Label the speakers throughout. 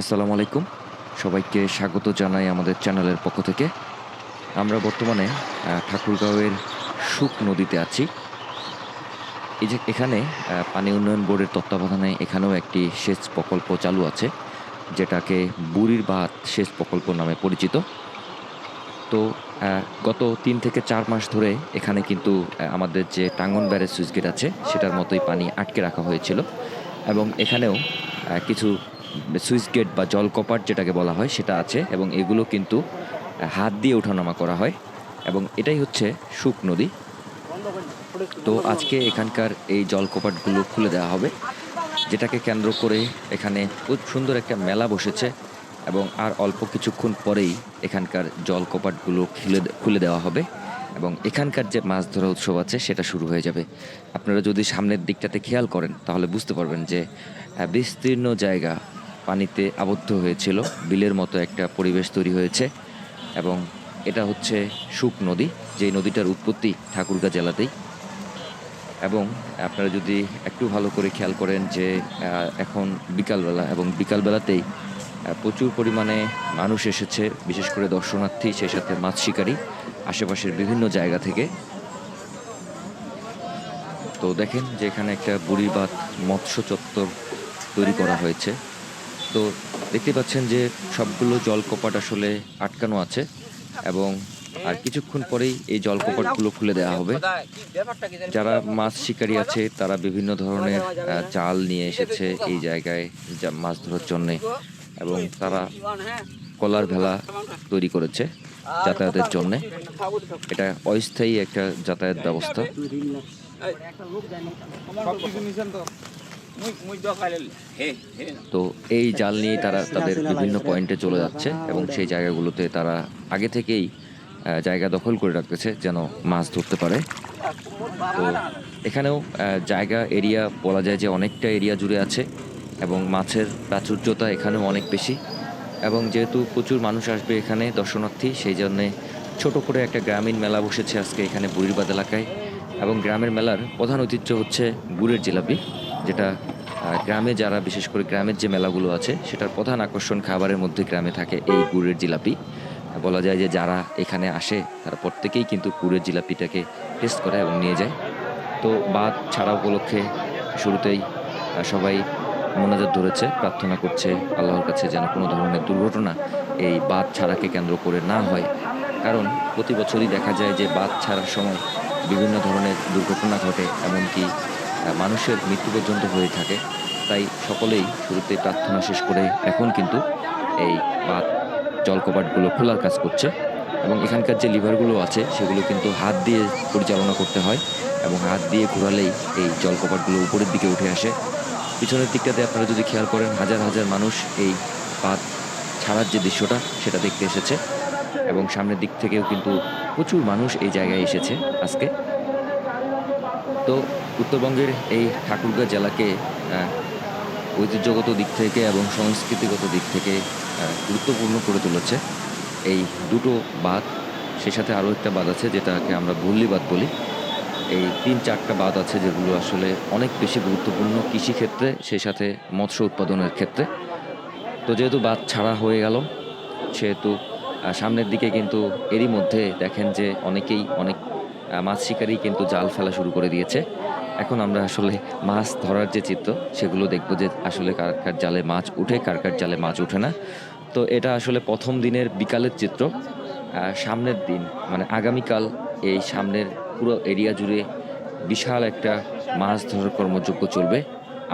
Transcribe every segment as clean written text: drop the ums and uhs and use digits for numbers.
Speaker 1: আসসালামু আলাইকুম। সবাইকে স্বাগত জানাই আমাদের চ্যানেলের পক্ষ থেকে। আমরা বর্তমানে ঠাকুরগাঁওয়ের শুক নদীতে আছি। এই যে এখানে পানি উন্নয়ন বোর্ডের তত্ত্বাবধানে এখানেও একটি সেচ প্রকল্প চালু আছে, যেটাকে বুড়ির বাঁধ সেচ প্রকল্প নামে পরিচিত। তো অ্যা গত ৩ থেকে ৪ মাস ধরে এখানে কিন্তু আমাদের যে টাঙ্গন ব্যারেজ সুইচ গেট আছে, সেটার মতোই পানি আটকে রাখা হয়েছিল এবং এখানেও কিছু সুইচ গেট বা জলকপাট যেটাকে বলা হয় সেটা আছে এবং এগুলো কিন্তু হাত দিয়ে ওঠানামা করা হয় এবং এটাই হচ্ছে শুক নদী। তো আজকে এখানকার এই জলকপাটগুলো খুলে দেওয়া হবে, যেটাকে কেন্দ্র করে এখানে খুব সুন্দর একটা মেলা বসেছে এবং আর অল্প কিছুক্ষণ পরেই এখানকার জলকপাটগুলো খুলে দেওয়া হবে এবং এখানকার যে মাছ ধরা উৎসব আছে সেটা শুরু হয়ে যাবে। আপনারা যদি সামনের দিকটাতে খেয়াল করেন তাহলে বুঝতে পারবেন যে বিস্তীর্ণ জায়গা পানিতে আবদ্ধ হয়েছিল, বিলের মতো একটা পরিবেশ তৈরি হয়েছে এবং এটা হচ্ছে শুক নদী, যেই নদীটার উৎপত্তি ঠাকুরগাঁ জেলাতেই। এবং আপনারা যদি একটু ভালো করে খেয়াল করেন যে এখন বিকালবেলা এবং বিকালবেলাতেই প্রচুর পরিমাণে মানুষ এসেছে, বিশেষ করে দর্শনার্থী, সেই সাথে মাছ শিকারী আশেপাশের বিভিন্ন জায়গা থেকে। তো দেখেন যে এখানে একটা বুড়িবাঁধ মৎস্য চত্বর তৈরি করা হয়েছে। তো দেখতে পাচ্ছেন যে সবগুলো জলকপাট আসলে আটকানো আছে এবং আর কিছুক্ষণ পরেই এই জলকপাটগুলো খুলে দেওয়া হবে। যারা মাছ শিকারী আছে তারা বিভিন্ন ধরনের জাল নিয়ে এসেছে এই জায়গায় মাছ ধরার জন্যে এবং তারা কলার ভেলা তৈরি করেছে যাতায়াতের জন্যে। এটা অস্থায়ী একটা যাতায়াত ব্যবস্থা। তো এই জাল নিয়ে তারা তাদের বিভিন্ন পয়েন্টে চলে যাচ্ছে এবং সেই জায়গাগুলোতে তারা আগে থেকেই জায়গা দখল করে রাখতেছে যেন মাছ ধরতে পারে। তো এখানেও জায়গা এরিয়া বলা যায় যে অনেকটা এরিয়া জুড়ে আছে এবং মাছের প্রাচুর্যতা এখানেও অনেক বেশি এবং যেহেতু প্রচুর মানুষ আসবে এখানে দর্শনার্থী, সেই জন্যে ছোট করে একটা গ্রামীণ মেলা বসেছে আজকে এখানে বুড়িরবাদ এলাকায় এবং গ্রামের মেলার প্রধান ঐতিহ্য হচ্ছে গুড়ের জিলাপি, যেটা গ্রামে যারা বিশেষ করে গ্রামের যে মেলাগুলো আছে সেটার প্রধান আকর্ষণ খাবারের মধ্যে গ্রামে থাকে এই গুড়ের জিলাপি। বলা যায় যে যারা এখানে আসে তারা প্রত্যেকেই কিন্তু গুড়ের জিলাপিটাকে টেস্ট করে এবং নিয়ে যায়। তো বাঁধ ছাড়া উপলক্ষে শুরুতেই সবাই মোনাজাত ধরেছে, প্রার্থনা করছে আল্লাহর কাছে যেন কোনো ধরনের দুর্ঘটনা এই বাঁধ ছাড়াকে কেন্দ্র করে না হয়। কারণ প্রতি বছরই দেখা যায় যে বাঁধ ছাড়ার সময় বিভিন্ন ধরনের দুর্ঘটনা ঘটে, এমনকি মানুষের মৃত্যু পর্যন্ত হয়ে থাকে। তাই সকলেই শুরুতেই প্রার্থনা শেষ করে এখন কিন্তু এই বাঁধ জলকপাটগুলো খোলার কাজ করছে এবং এখানকার যে লিভারগুলো আছে সেগুলো কিন্তু হাত দিয়ে পরিচালনা করতে হয় এবং হাত দিয়ে ঘোরালেই এই জলকপাটগুলো উপরের দিকে উঠে আসে। পিছনের দিকটাতে আপনারা যদি খেয়াল করেন হাজার হাজার মানুষ এই বাঁধ ছাড়ার যে দৃশ্যটা সেটা দেখতে এসেছে এবং সামনের দিক থেকেও কিন্তু প্রচুর মানুষ এই জায়গায় এসেছে আজকে। তো উত্তরবঙ্গের এই ঠাকুরগাঁ জেলাকে ঐতিহ্যগত দিক থেকে এবং সংস্কৃতিগত দিক থেকে গুরুত্বপূর্ণ করে তুলেছে এই দুটো বাঁধ। সেই সাথে আরও একটা বাঁধ আছে যেটাকে আমরা ভুল্লি বাঁধ বলি। এই ৩-৪টা বাঁধ আছে যেগুলো আসলে অনেক বেশি গুরুত্বপূর্ণ কৃষিক্ষেত্রে, সেই সাথে মৎস্য উৎপাদনের ক্ষেত্রে। তো যেহেতু বাঁধ ছাড়া হয়ে গেল সেহেতু সামনের দিকে কিন্তু এরই মধ্যে দেখেন যে অনেক মাছ শিকারী কিন্তু জাল ফেলা শুরু করে দিয়েছে। এখন আমরা আসলে মাছ ধরার যে চিত্র সেগুলো দেখব যে আসলে কার কার জালে মাছ উঠে, কার কার জালে মাছ ওঠে না। তো এটা আসলে প্রথম দিনের বিকালের চিত্র। সামনের দিন মানে আগামীকাল এই সামনের পুরো এরিয়া জুড়ে বিশাল একটা মাছ ধরার কর্মযজ্ঞ চলবে।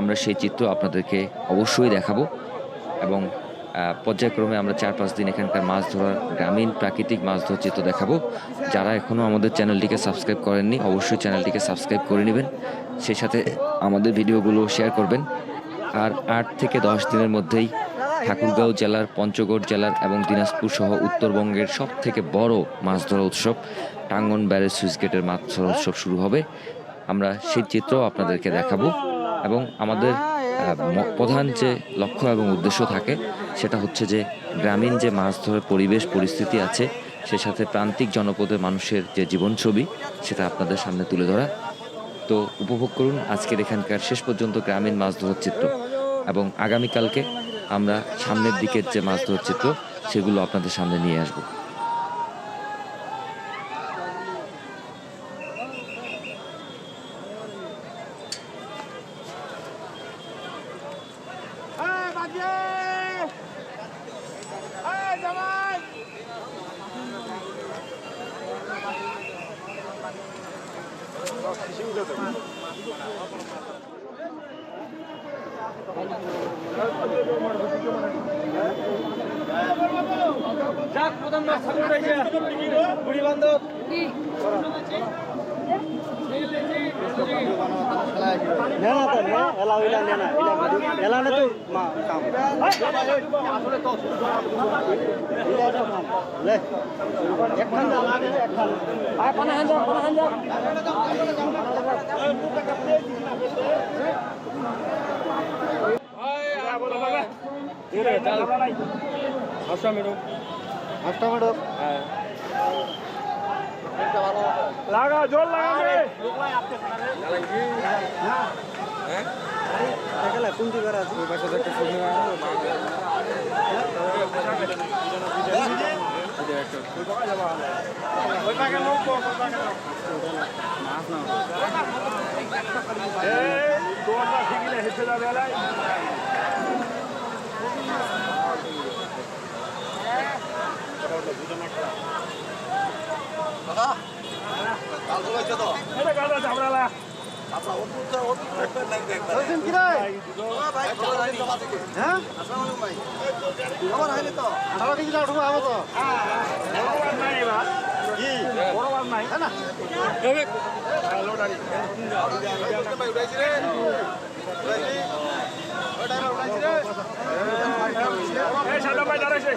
Speaker 1: আমরা সেই চিত্র আপনাদেরকে অবশ্যই দেখাবো এবং পর্যায়ক্রমে আমরা ৪-৫ দিন এখানকার মাছ ধরার গ্রামীণ প্রাকৃতিক মাছ ধরার চিত্র দেখাবো। যারা এখনও আমাদের চ্যানেলটিকে সাবস্ক্রাইব করেননি অবশ্যই চ্যানেলটিকে সাবস্ক্রাইব করে নেবেন, সেই সাথে আমাদের ভিডিওগুলো শেয়ার করবেন। আর ৮ থেকে ১০ দিনের মধ্যেই ঠাকুরগাঁও জেলার, পঞ্চগড় জেলার এবং দিনাজপুর সহ উত্তরবঙ্গের সবথেকে বড় মাছ ধরা উৎসব টাঙ্গন ব্যারেজ সুইচ গেটের মাছ ধরা উৎসব শুরু হবে। আমরা সেই চিত্রও আপনাদেরকে দেখাবো এবং আমাদের প্রধান যে লক্ষ্য এবং উদ্দেশ্য থাকে সেটা হচ্ছে যে গ্রামীণ যে মাছ ধরার পরিবেশ পরিস্থিতি আছে সে সাথে প্রান্তিক জনপদের মানুষের যে জীবন ছবি সেটা আপনাদের সামনে তুলে ধরা। তো উপভোগ করুন আজকের এখানকার শেষ পর্যন্ত গ্রামীণ মাছ ধরার চিত্র এবং আগামীকালকে আমরা সামনের দিকের যে মাছ ধরার চিত্র সেগুলো আপনাদের সামনে নিয়ে আসবো।
Speaker 2: লাগা জোর লাগাবে কোনটি করা আছে ওই পাশে একটা শুনে ওই পাকে লোক মাছ না এই দোড়টা ঠিকই হেসে যাবে এলাই দাদা কাল চলাইছে তো এটা গাড়া ঝাবড়ালা আপনা ওটুটা লাগবে একবার বলছেন কি রে ভাই হ্যাঁ আসসালামু আলাইকুম ভাই খবর হইলে তো 18 কেজি উঠবো আবো তো হ্যাঁ বড় নাই বা কি বড় বার নাই না তবে লোডারি ভাই উঠাইছি রে উঠাইছি ওই টাইমে উঠাইছি রে এই সাদা ভাই দাঁড়াইছে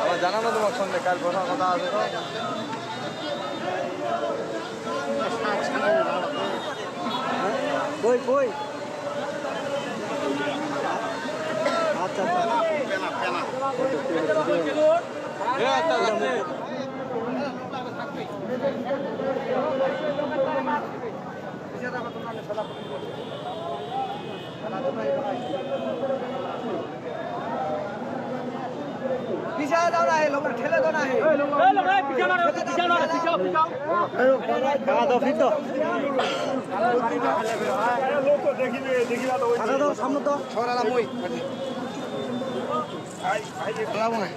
Speaker 2: আমার জানানো তোমার সঙ্গে কাল বসার কথা আছে তো কই কই আচ্ছা পেনা পেনা पीछे जाओ ना है लोग ठेले दो ना है ए लोग पीछे मारो पीछे मारो पीछे कहां दो फिर तो लोग तो देखिबा तो आधा दो सामने तो छोराला মই आई आई लाबो না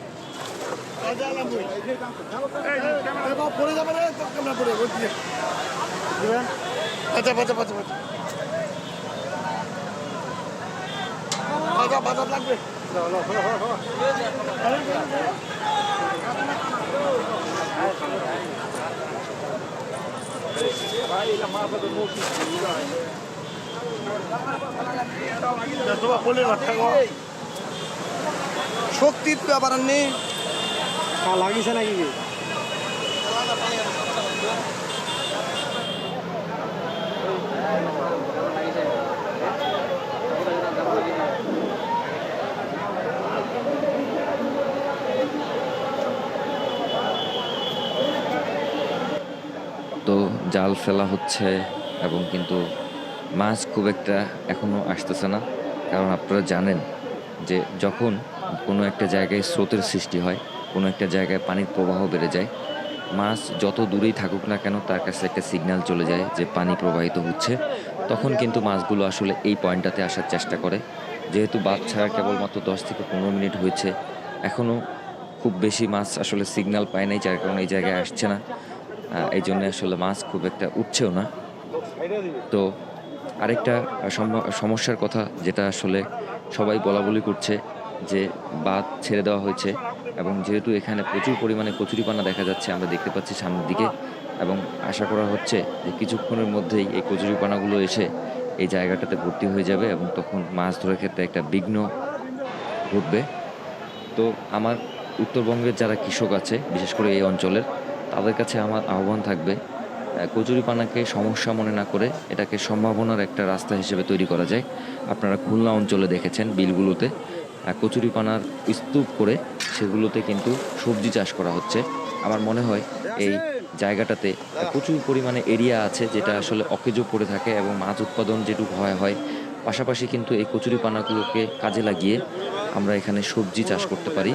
Speaker 2: আজালা মই এই ক্যামেরা পড়ে যাবে রে ক্যামেরা পড়ে ওই দিকে দিবেন আচ্ছা আচ্ছা আচ্ছা আচ্ছা বাজার লাগবে শক্তি ব্যাপার নেই লাগিছে নাকি
Speaker 1: তো জাল ফেলা হচ্ছে এবং কিন্তু মাছ খুব একটা এখনও আসতেছে না, কারণ আপনারা জানেন যে যখন কোনো একটা জায়গায় স্রোতের সৃষ্টি হয়, কোনো একটা জায়গায় পানির প্রবাহ বেড়ে যায়, মাছ যত দূরেই থাকুক না কেন তার কাছে একটা সিগন্যাল চলে যায় যে পানি প্রবাহিত হচ্ছে। তখন কিন্তু মাছগুলো আসলে এই পয়েন্টটাতে আসার চেষ্টা করে। যেহেতু বাদ ছাড়া কেবলমাত্র 10 থেকে 15 মিনিট হয়েছে, এখনও খুব বেশি মাছ আসলে সিগন্যাল পায় নাই, যার কারণে এই জায়গায় আসছে না। এই জন্য আসলে মাছ খুব একটা উঠছেও না। তো আরেকটা সমস্যার কথা যেটা আসলে সবাই বলা বলি করছে যে বাঁধ ছেড়ে দেওয়া হয়েছে এবং যেহেতু এখানে প্রচুর পরিমাণে কচুরিপানা দেখা যাচ্ছে, আমরা দেখতে পাচ্ছি সামনের দিকে, এবং আশা করা হচ্ছে যে কিছুক্ষণের মধ্যেই এই কচুরিপানাগুলো এসে এই জায়গাটাতে ভর্তি হয়ে যাবে এবং তখন মাছ ধরার ক্ষেত্রে একটা বিঘ্ন ঘটবে। তো আমার উত্তরবঙ্গের যারা কৃষক আছে, বিশেষ করে এই অঞ্চলের, তাদের কাছে আমার আহ্বান থাকবে, কচুরিপানাকে সমস্যা মনে না করে এটাকে সম্ভাবনার একটা রাস্তা হিসেবে তৈরি করা যায়। আপনারা খুলনা অঞ্চলে দেখেছেন বিলগুলোতে কচুরিপানার স্তূপ করে সেগুলোতে কিন্তু সবজি চাষ করা হচ্ছে। আমার মনে হয় এই জায়গাটাতে প্রচুর পরিমাণে এরিয়া আছে যেটা আসলে অকেজো পড়ে থাকে এবং মাছ উৎপাদন যেটুকু হয় পাশাপাশি কিন্তু এই কচুরিপানাগুলোকে কাজে লাগিয়ে আমরা এখানে সবজি চাষ করতে পারি।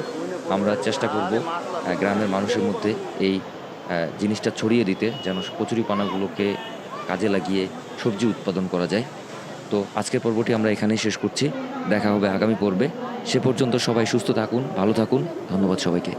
Speaker 1: আমরা চেষ্টা করব গ্রামের মানুষের মধ্যে এই জিনিসটা ছড়িয়ে দিতে, যেন কচুরিপানাগুলোকে কাজে লাগিয়ে সবজি উৎপাদন করা যায়। তো আজকের পর্বটি আমরা এখানেই শেষ করছি। দেখা হবে আগামী পর্বে। সে পর্যন্ত সবাই সুস্থ থাকুন, ভালো থাকুন। ধন্যবাদ সবাইকে।